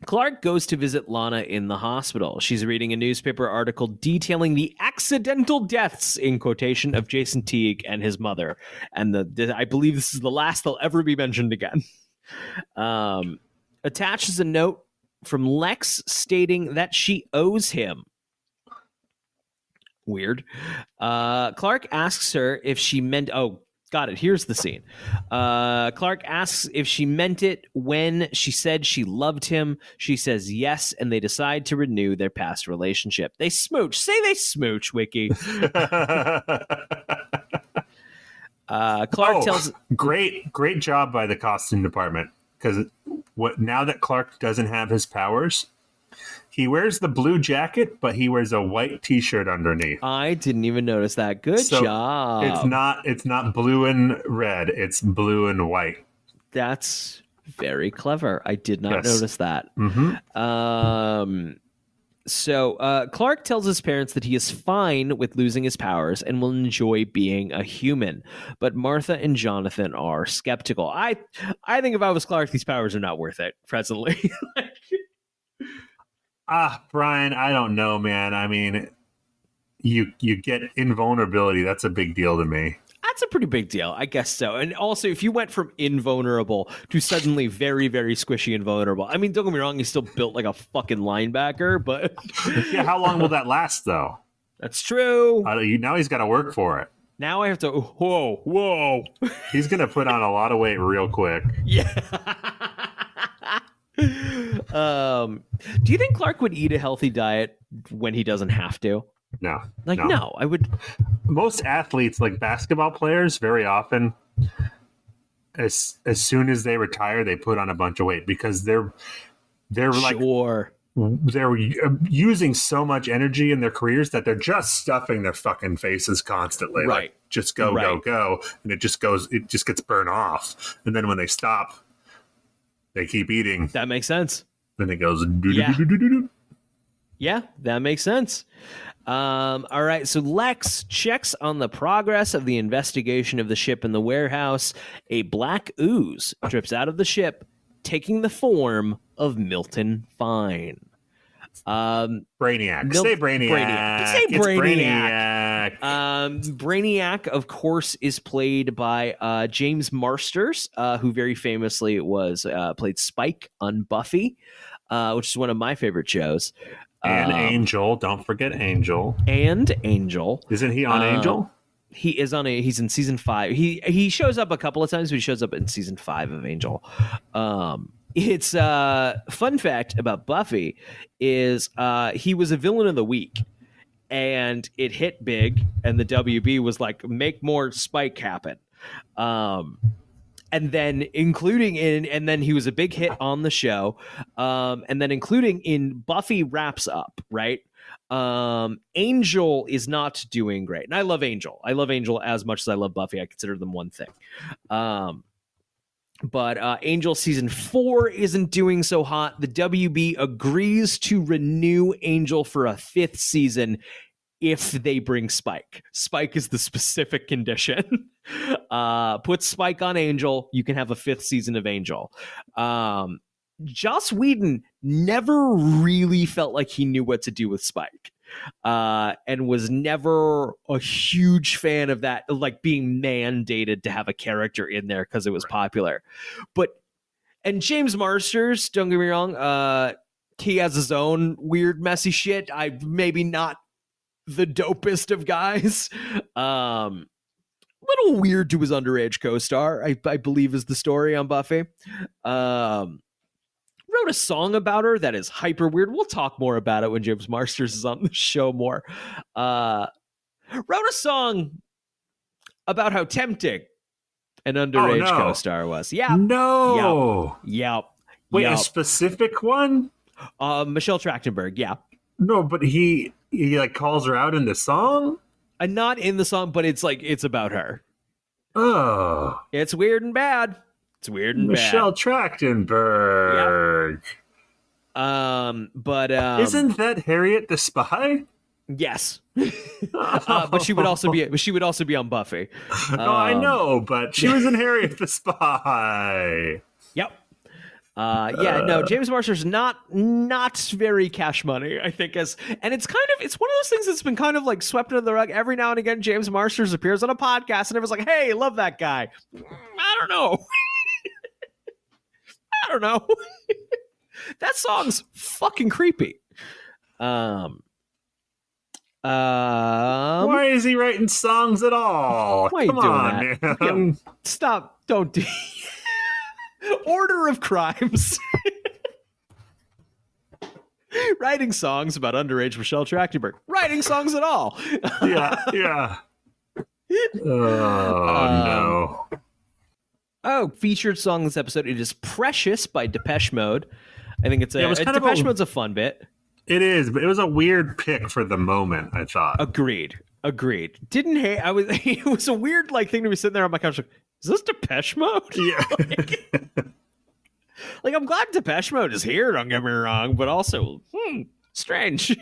C: Clark goes to visit Lana in the hospital. She's reading a newspaper article detailing the accidental deaths, in quotation, of Jason Teague and his mother. And I believe this is the last they'll ever be mentioned again. Attaches a note from Lex stating that she owes him. Weird. Clark asks her if she meant... Oh, got it. Here's the scene. Clark asks if she meant it when she said she loved him. She says yes, and they decide to renew their past relationship. They smooch. Say they smooch, Wiki. Clark tells...
D: Great job by the costume department. Because now that Clark doesn't have his powers, he wears the blue jacket, but he wears a white T-shirt underneath.
C: I didn't even notice that. Good job.
D: It's not blue and red. It's blue and white.
C: That's very clever. I did not notice that.
D: Mm-hmm.
C: So Clark tells his parents that he is fine with losing his powers and will enjoy being a human. But Martha and Jonathan are skeptical. I think if I was Clark, these powers are not worth it presently.
D: Brian, I don't know, man. I mean, you get invulnerability. That's a big deal to me.
C: That's a pretty big deal, I guess so. And also, if you went from invulnerable to suddenly very, very squishy and vulnerable, I mean, don't get me wrong, he's still built like a fucking linebacker, but...
D: Yeah, how long will that last, though?
C: That's true.
D: Now he's got to work for it.
C: Now I have to... Whoa.
D: He's going to put on a lot of weight real quick.
C: Yeah. Do you think Clark would eat a healthy diet when he doesn't have to?
D: No.
C: No, I would.
D: Most athletes, like basketball players, very often, as soon as they retire, they put on a bunch of weight because they're like they're using so much energy in their careers that they're just stuffing their fucking faces constantly.
C: Right.
D: Like just go, and it just gets burned off, and then when they stop, they keep eating.
C: That makes sense.
D: Then it goes.
C: Yeah, that makes sense. All right, so Lex checks on the progress of the investigation of the ship in the warehouse. A black ooze drips out of the ship, taking the form of Milton Fine.
D: Brainiac. Say Brainiac.
C: Say Brainiac. Brainiac, of course, is played by James Marsters, who very famously played Spike on Buffy, which is one of my favorite shows.
D: And Angel, don't forget Angel.
C: And Angel.
D: Isn't he on Angel?
C: He is he's in season 5. He shows up a couple of times, but he shows up in season 5 of Angel. It's fun fact about Buffy is he was a villain of the week. and it hit big, and the WB was like, make more Spike happen. And then and then he was a big hit on the show. And then including in Buffy Wraps Up, right? Angel is not doing great. And I love Angel. I love Angel as much as I love Buffy. I consider them one thing. But Angel season 4 isn't doing so hot. The WB agrees to renew Angel for a 5th season if they bring Spike. Spike is the specific condition. Put Spike on Angel, you can have a 5th season of Angel. Joss Whedon never really felt like he knew what to do with Spike. And was never a huge fan of that, like being mandated to have a character in there because it was popular. And James Marsters, don't get me wrong, he has his own weird, messy shit. Maybe not the dopest of guys. Little weird to his underage co-star, I believe is the story on Buffy. Wrote a song about her that is hyper weird. We'll talk more about it when James Marsters is on the show more. Wrote a song about how tempting an underage co-star was. Yeah.
D: No.
C: Yep.
D: Wait, a specific one?
C: Michelle Trachtenberg. Yeah.
D: No, but he like calls her out in the song?
C: And not in the song, but it's like, it's about her.
D: Oh.
C: It's weird and bad. It's weird and
D: Michelle
C: bad.
D: Trachtenberg.
C: Yep. But
D: isn't that Harriet the Spy?
C: Yes. But she would also be on Buffy.
D: No, I know, but she was in Harriet the Spy.
C: Yep. No, James Marsters not very cash money, I think, and it's one of those things that's been kind of like swept under the rug. Every now and again, James Marsters appears on a podcast and everyone's like, hey, love that guy. I don't know. That song's fucking creepy.
D: Why is he writing songs at all?
C: Why are you doing that? Man. Stop. Don't do Order of crimes. Writing songs about underage Michelle Trachtenberg. Writing songs at all.
D: Yeah. No.
C: Oh, featured song this episode. It is Precious by Depeche Mode. I think it's Depeche Mode's a fun bit.
D: It is, but it was a weird pick for the moment, I thought.
C: Agreed. It was a weird thing to be sitting there on my couch like, is this Depeche Mode?
D: Yeah.
C: like I'm glad Depeche Mode is here, don't get me wrong, but also, strange.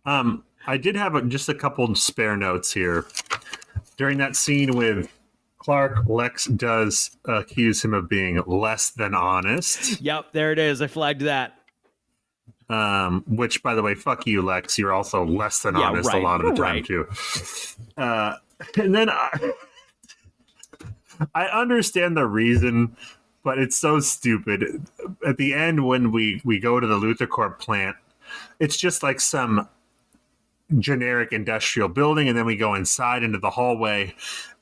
D: I did have just a couple spare notes here. During that scene with Clark, Lex does accuse him of being less than honest.
C: Yep, there it is. I flagged that.
D: Which, by the way, fuck you, Lex. You're also less than honest a lot of the time, too. And then I understand the reason, but it's so stupid. At the end, when we go to the LuthorCorp plant, it's just like some generic industrial building, and then we go inside into the hallway,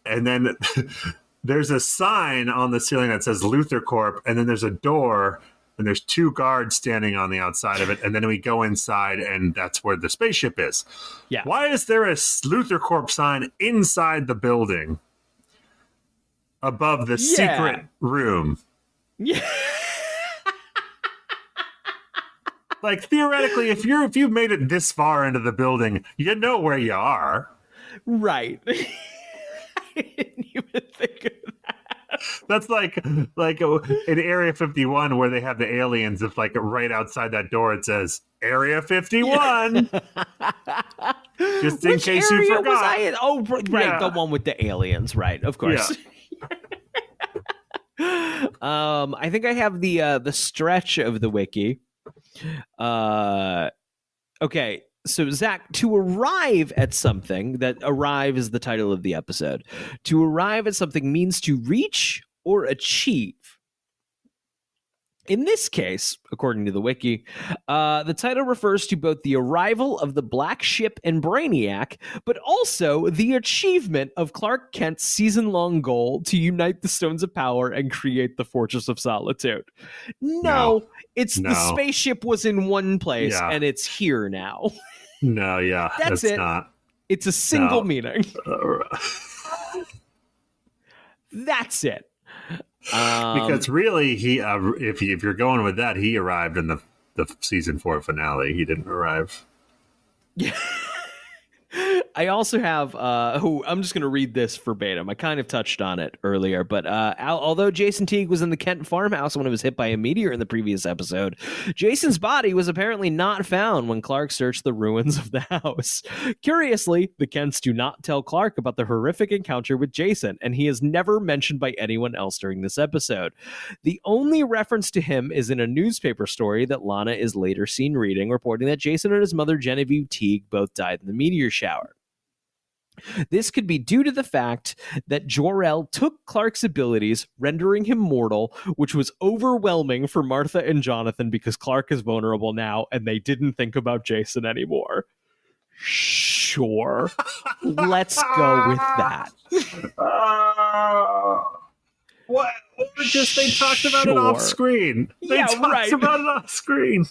D: and then there's a sign on the ceiling that says LuthorCorp, and then there's a door, and there's 2 guards standing on the outside of it, and then we go inside, and that's where the spaceship is.
C: Yeah.
D: Why is there a LuthorCorp sign inside the building above the secret room?
C: Yeah.
D: Like, theoretically, if you've made it this far into the building, you know where you are.
C: Right. I didn't even think of that.
D: That's like in Area 51 where they have the aliens. If right outside that door it says Area 51, just in case you forgot.
C: The one with the aliens, right? Of course. Yeah. I think I have the stretch of the wiki. Okay. So, Zach, to arrive at something, that arrive is the title of the episode. To arrive at something means to reach or achieve. In this case, according to the wiki, the title refers to both the arrival of the Black Ship and Brainiac, but also the achievement of Clark Kent's season-long goal to unite the Stones of Power and create the Fortress of Solitude. No. The spaceship was in one place, and it's here now.
D: No, yeah,
C: That's
D: it's
C: it.
D: not.
C: It's a single
D: No.
C: meaning. That's it.
D: Because really, he if you're going with that, he arrived in the season 4 finale. He didn't arrive.
C: Yeah. I also have, I'm just going to read this verbatim. I kind of touched on it earlier, but although Jason Teague was in the Kent farmhouse when it was hit by a meteor in the previous episode, Jason's body was apparently not found when Clark searched the ruins of the house. Curiously, the Kents do not tell Clark about the horrific encounter with Jason, and he is never mentioned by anyone else during this episode. The only reference to him is in a newspaper story that Lana is later seen reading, reporting that Jason and his mother Genevieve Teague both died in the meteor shower. This could be due to the fact that Jor-El took Clark's abilities, rendering him mortal, which was overwhelming for Martha and Jonathan because Clark is vulnerable now and they didn't think about Jason anymore. Sure. Let's go with that.
D: What? Or just they talked about it off screen. They talked about it off screen.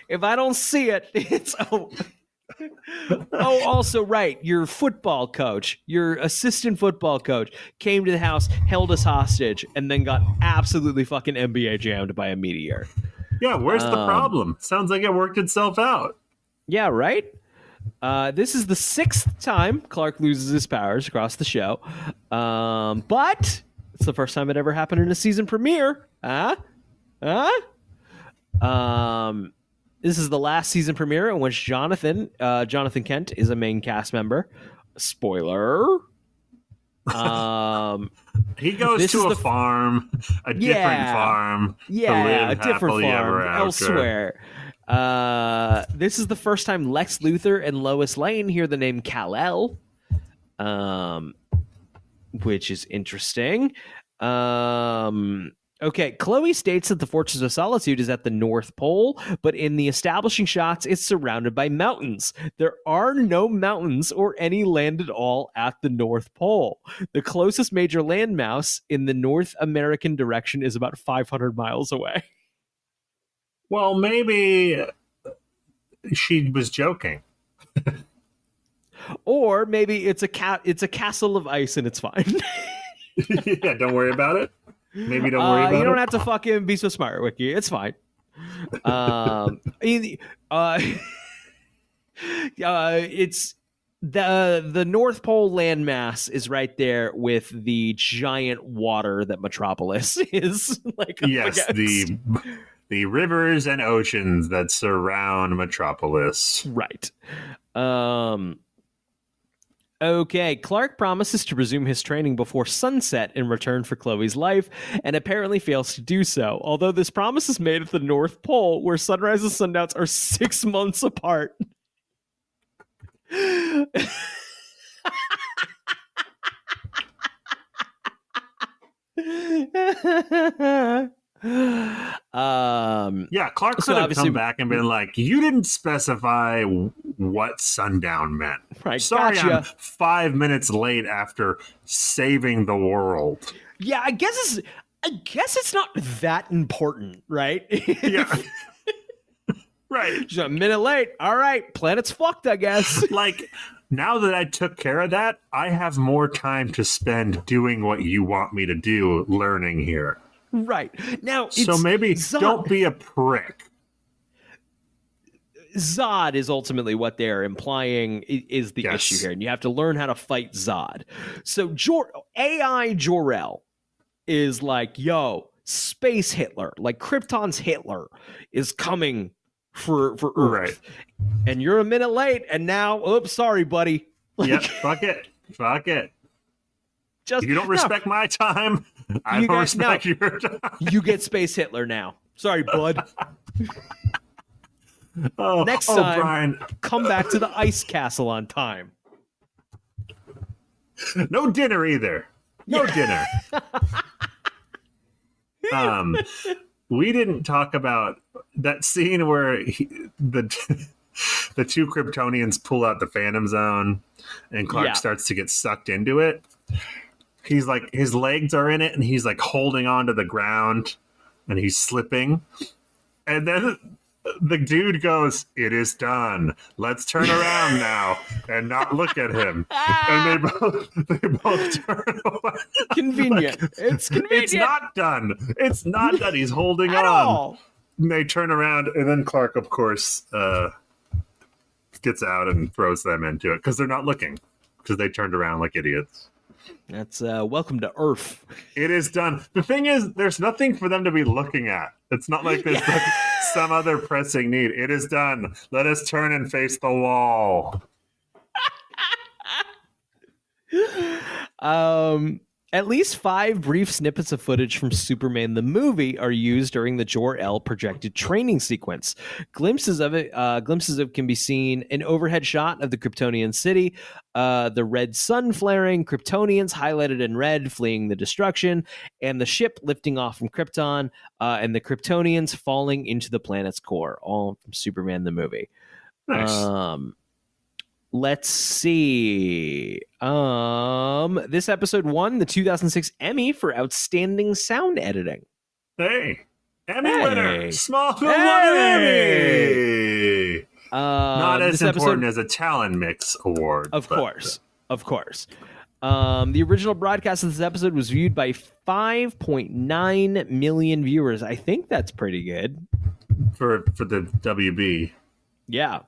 C: If I don't see it, it's also, right, your football coach, your assistant football coach came to the house, held us hostage, and then got absolutely fucking NBA jammed by a meteor.
D: Yeah, where's the problem? Sounds like it worked itself out.
C: Yeah, right? This is the 6th time Clark loses his powers across the show. But it's the first time it ever happened in a season premiere. This is the last season premiere in which Jonathan Kent is a main cast member. Spoiler.
D: He goes to a farm, a different farm.
C: Yeah,
D: to live
C: a different farm
D: elsewhere.
C: This is the first time Lex Luthor and Lois Lane hear the name Kal-El, which is interesting. Okay, Chloe states that the Fortress of Solitude is at the North Pole, but in the establishing shots, it's surrounded by mountains. There are no mountains or any land at all at the North Pole. The closest major landmass in the North American direction is about 500 miles away.
D: Well, maybe she was joking.
C: Or maybe it's a castle of ice and it's fine.
D: Yeah, don't worry about it. Maybe don't worry about it.
C: You don't have to fucking be so smart, Wiki. It's fine. It's the North Pole landmass is right there with the giant water that Metropolis is.
D: Yes, the rivers and oceans that surround Metropolis.
C: Right. Okay, Clark promises to resume his training before sunset in return for Chloe's life, and apparently fails to do so. Although this promise is made at the North Pole, where sunrise and sundowns are 6 months apart.
D: Clark could have come back and been like, you didn't specify what sundown meant.
C: Right,
D: sorry,
C: gotcha.
D: I'm 5 minutes late after saving the world.
C: Yeah, I guess it's not that important, right?
D: Yeah. Right.
C: Just a minute late. All right, planet's fucked, I guess.
D: Like, now that I took care of that, I have more time to spend doing what you want me to do, learning here.
C: Right. Now,
D: so maybe
C: Zod.
D: Don't be a prick.
C: Zod is ultimately what they're implying is the issue here, and you have to learn how to fight Zod. So AI Jor-El is like, yo, space Hitler, like Krypton's Hitler is coming for Earth.
D: Right.
C: And you're a minute late, and now, oops, sorry, buddy.
D: Yep, fuck it.
C: Just,
D: you don't respect my time. I don't respect your time.
C: You get Space Hitler now. Sorry, bud. Next time,
D: Brian.
C: Come back to the ice castle on time.
D: No dinner either. No dinner. We didn't talk about that scene where the two Kryptonians pull out the Phantom Zone and Clark starts to get sucked into it. He's like, his legs are in it and he's like holding on to the ground and he's slipping. And then the dude goes, "It is done. Let's turn around now and not look at him." And they both turn away.
C: Convenient. It's convenient.
D: It's not done. It's not done. He's holding
C: At
D: on.
C: all.
D: And they turn around, and then Clark, of course, gets out and throws them into it because they're not looking because they turned around like idiots.
C: That's welcome to Earth.
D: It is done. The thing is, there's nothing for them to be looking at. It's not like there's like some other pressing need. It is done. Let us turn and face the wall.
C: At least 5 brief snippets of footage from Superman the movie are used during the Jor-El projected training sequence. Glimpses of can be seen: an overhead shot of the Kryptonian city, the red sun flaring, Kryptonians highlighted in red fleeing the destruction, and the ship lifting off from Krypton, and the Kryptonians falling into the planet's core. All from Superman the movie.
D: Nice.
C: Let's see. This episode won the 2006 Emmy for Outstanding Sound Editing.
D: Hey, Emmy winner. Smallville
C: Hey!
D: Emmy. Not as
C: this
D: important
C: episode,
D: as a Talon Mix award.
C: of course. The original broadcast of this episode was viewed by 5.9 million viewers. I think that's pretty good.
D: For the WB.
C: Yeah.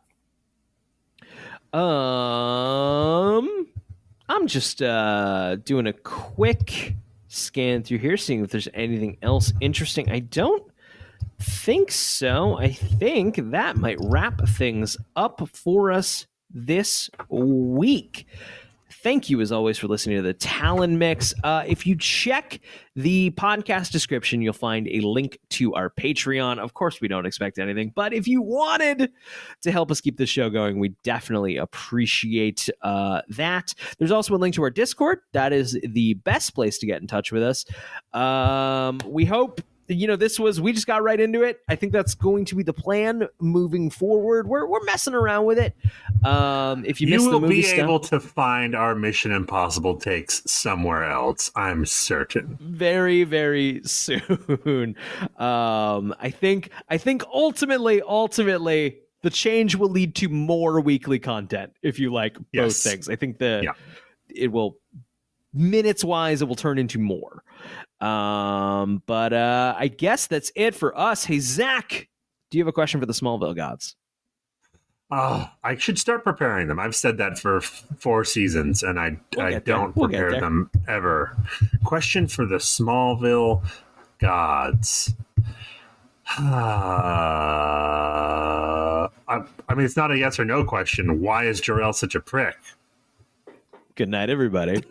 C: I'm just doing a quick scan through here, seeing if there's anything else interesting. I don't think so. I think that might wrap things up for us this week. Thank you, as always, for listening to the Talon Mix. If you check the podcast description, you'll find a link to our Patreon. Of course, we don't expect anything, but if you wanted to help us keep the show going, we definitely appreciate that. There's also a link to our Discord. That is the best place to get in touch with us. We hope... we just got right into it. I think that's going to be the plan moving forward. We're messing around with it. If you missed the movie stuff,
D: able to find our Mission Impossible takes somewhere else, I'm certain.
C: very, very soon. I think ultimately the change will lead to more weekly content if you like both things. I think it will, minutes wise, it will turn into more. But I guess that's it for us. Hey, Zach, do you have a question for the Smallville gods?
D: I should start preparing them. I've said that for 4 seasons, and I don't prepare them ever. Question for the Smallville gods. I mean, it's not a yes or no question. Why is Jor-El such a prick?
C: Good night, everybody.